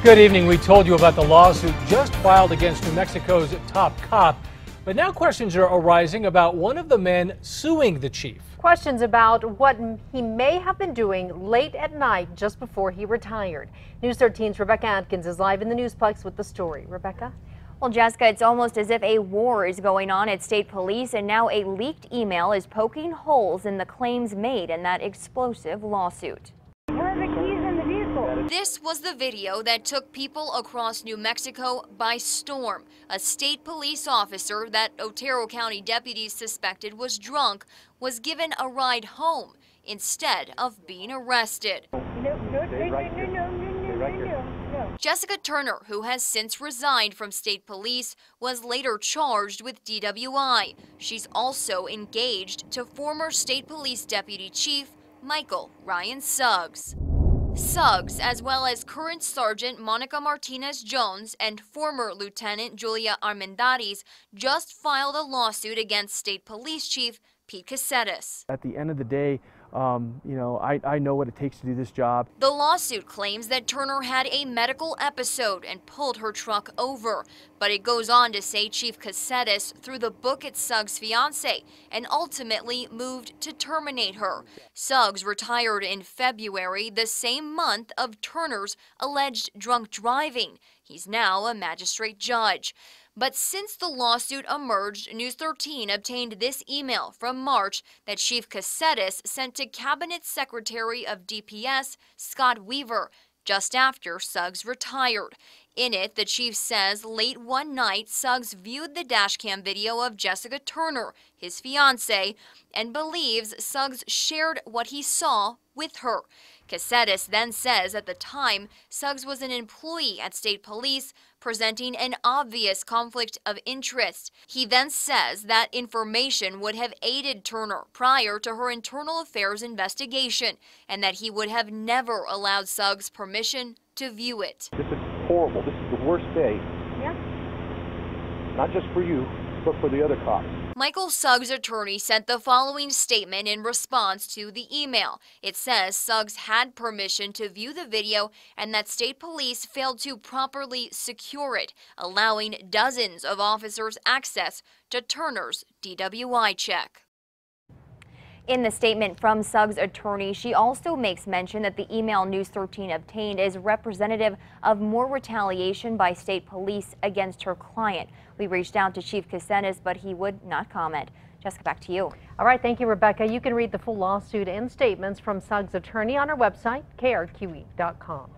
Good evening. We told you about the lawsuit just filed against New Mexico's top cop, but now questions are arising about one of the men suing the chief. Questions about what he may have been doing late at night just before he retired. News 13's Rebecca Atkins is live in the Newsplex with the story. Rebecca? Well, Jessica, it's almost as if a war is going on at state police, and now a leaked email is poking holes in the claims made in that explosive lawsuit. Where are the keys in the vehicle? This was the video that took people across New Mexico by storm. A state police officer that Otero County deputies suspected was drunk was given a ride home instead of being arrested. No. Jessica Turner, who has since resigned from state police, was later charged with DWI. She's also engaged to former state police deputy chief Michael Ryan Suggs. Suggs, as well as current Sergeant Monica Martinez-Jones and former Lieutenant Julia Armendariz, just filed a lawsuit against State Police Chief Pete Caceres. At the end of the day, I know what it takes to do this job. The lawsuit claims that Turner had a medical episode and pulled her truck over, but it goes on to say Chief Caceres threw the book at Suggs' fiancée and ultimately moved to terminate her. Suggs retired in February, the same month of Turner's alleged drunk driving. He's now a magistrate judge. But since the lawsuit emerged, News 13 obtained this email from March that Chief Caceres sent to Cabinet Secretary of DPS Scott Weaver just after Suggs retired. In it, the chief says late one night, Suggs viewed the dashcam video of Jessica Turner, his fiancée, and believes Suggs shared what he saw with her. Caceres then says at the time, Suggs was an employee at state police, presenting an obvious conflict of interest. He then says that information would have aided Turner prior to her internal affairs investigation, and that he would have never allowed Suggs permission to view it. This is horrible. This is the worst day. Yeah. Not just for you, but for the other cops. Michael Suggs' attorney sent the following statement in response to the email. It says Suggs had permission to view the video and that state police failed to properly secure it, allowing dozens of officers access to Turner's DWI check. In the statement from Suggs' attorney, she also makes mention that the email News 13 obtained is representative of more retaliation by state police against her client. We reached out to Chief Caceres, but he would not comment. Jessica, back to you. All right, thank you, Rebecca. You can read the full lawsuit and statements from Suggs' attorney on our website, krqe.com.